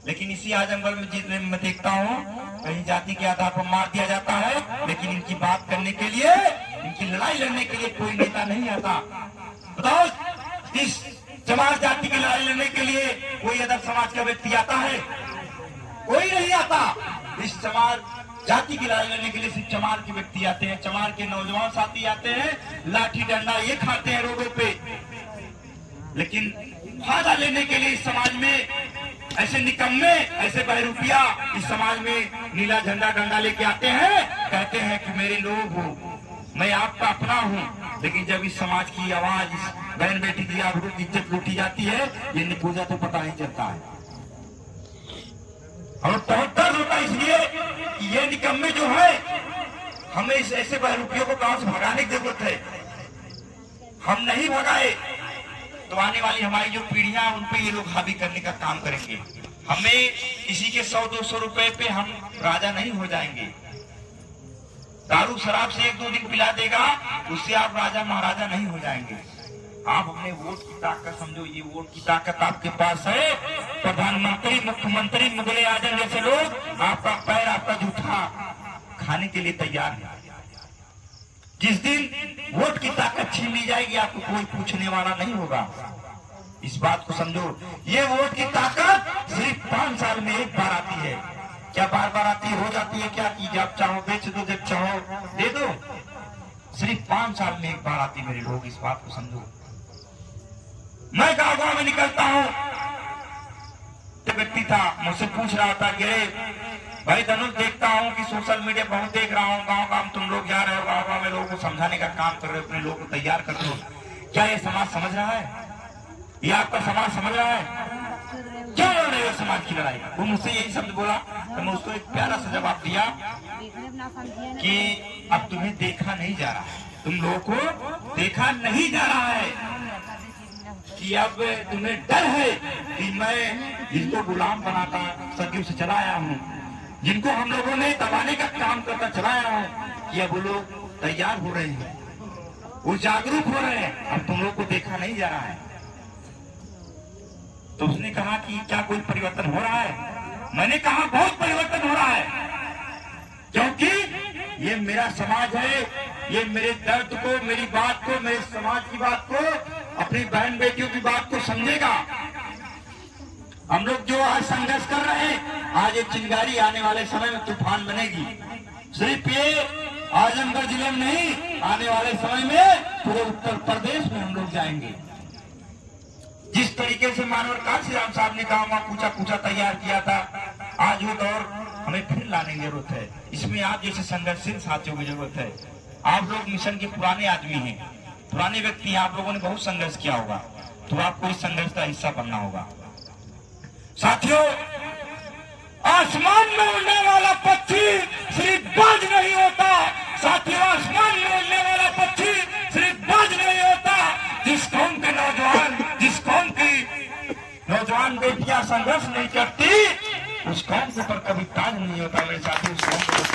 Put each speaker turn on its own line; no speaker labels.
लेकिन इसी आजमगढ़ में जितने मैं देखता हूँ कहीं जाति के आधार पर मार दिया जाता है, लेकिन इनकी बात करने के लिए, इनकी लड़ाई लड़ने के लिए कोई नेता नहीं आता। बताओ, इस चमार जाति की लड़ाई लड़ने के लिए कोई अदर समाज का व्यक्ति आता है? कोई नहीं आता। इस चमार जाति की लड़ाई लड़ने के लिए सिर्फ चमार के व्यक्ति आते हैं, चमार के नौजवान साथी आते हैं, लाठी डंडा ये खाते हैं रोडों पे। लेकिन फायदा लेने के लिए इस समाज में ऐसे निकम्मे, ऐसे बहरूपिया इस समाज में नीला झंडा डंडा लेके आते हैं, कहते हैं कि मेरे लोग हो, मैं आपका अपना हूँ। लेकिन जब इस समाज की आवाज, इस बहन बेटी की आबरू की इज्जत लूटी जाती है, ये निपूजा तो पता नहीं चलता है। हमें बहुत दर्द होता है इसलिए कि ये निकम्मे जो है, हमें इस ऐसे बहरूपियों को कहां से भगाने की जरूरत है। हम नहीं भगाए तो आने वाली हमारी जो पीढ़ियां, उन पे ये लोग हावी करने का काम करेंगे। हमें किसी के 100-200 रुपए पे हम राजा नहीं हो जाएंगे। दारू शराब से 1-2 दिन पिला देगा, उससे आप राजा महाराजा नहीं हो जाएंगे। आप अपने वोट की ताकत समझो, ये वोट की ताकत आपके पास है। प्रधानमंत्री, मुख्यमंत्री, मुगले आजम जैसे लोग आपका पैर, आपका जूठा खाने के लिए तैयार है। जिस दिन वोट की ताकत छीन ली जाएगी, आपको कोई पूछने वाला नहीं होगा। इस बात को समझो। ये वोट की ताकत सिर्फ 5 साल में एक बार आती है। क्या बार बार आती हो जाती है क्या कि जब चाहो बेच दो, जब चाहो दे दो? सिर्फ 5 साल में एक बार आती है मेरे लोग, इस बात को समझो। मैं गाँव में निकलता हूँ, तो व्यक्ति था मुझसे पूछ रहा था कि भाई धनुष, देखता हूँ कि सोशल मीडिया बहुत देख रहा हूँ, गाँव गाँव तुम लोग जा रहे हो, गाँव में लोगों को समझाने का काम कर रहे हो, अपने लोगों को तैयार कर रहे हो। क्या ये समाज समझ रहा है? ये आपका समाज समझ रहा है? क्यों लड़ रहे हो समाज की लड़ाई? वो मुझसे यही शब्द बोला, तो मैं उसको एक प्यारा सा जवाब दिया कि अब तुम्हें देखा नहीं जा रहा है, तुम लोगों को देखा नहीं जा रहा है कि अब तुम्हें डर है कि मैं जिनको गुलाम बनाता सदियों से चलाया हूँ, जिनको हम लोगों ने दबाने का काम करता चलाया हूँ, कि अब वो लोग तैयार हो रहे हैं, वो जागरूक हो रहे हैं, अब तुम लोग को देखा नहीं जा रहा है। तो उसने कहा कि क्या कोई परिवर्तन हो रहा है? मैंने कहा बहुत परिवर्तन हो रहा है, क्योंकि ये मेरा समाज है, ये मेरे दर्द को, मेरी बात को, मेरे समाज की बात को, अपनी बहन बेटियों की बात को समझेगा। हम लोग जो आज संघर्ष कर रहे हैं, आज एक चिंगारी आने वाले समय में तूफान बनेगी। सिर्फ ये आजमगढ़ जिले में नहीं, आने वाले समय में पूरे उत्तर प्रदेश में हम लोग जाएंगे। जिस तरीके से मानवर काशीराम साहब ने काम पूछा पूछा तैयार किया था, आज वो दौर हमें फिर लाने की जरूरत है। इसमें आप जैसे संघर्षशील साथियों की जरूरत है। आप लोग मिशन के पुराने आदमी हैं, पुराने व्यक्ति हैं, आप लोगों ने बहुत संघर्ष किया होगा, तो आपको इस संघर्ष का हिस्सा बनना होगा। साथियों, आसमान में उड़ने वाला पक्षी सिर्फ बाज नहीं होता। साथियों, आसमान में उड़ने वाला पक्षी सिर्फ बाज नहीं होता। जिस कौम के नौजवान, जिस कौम की नौजवान बेटियां संघर्ष नहीं करती, उस कौम के ऊपर कभी ताज नहीं होता। मेरे साथी, उस कौम को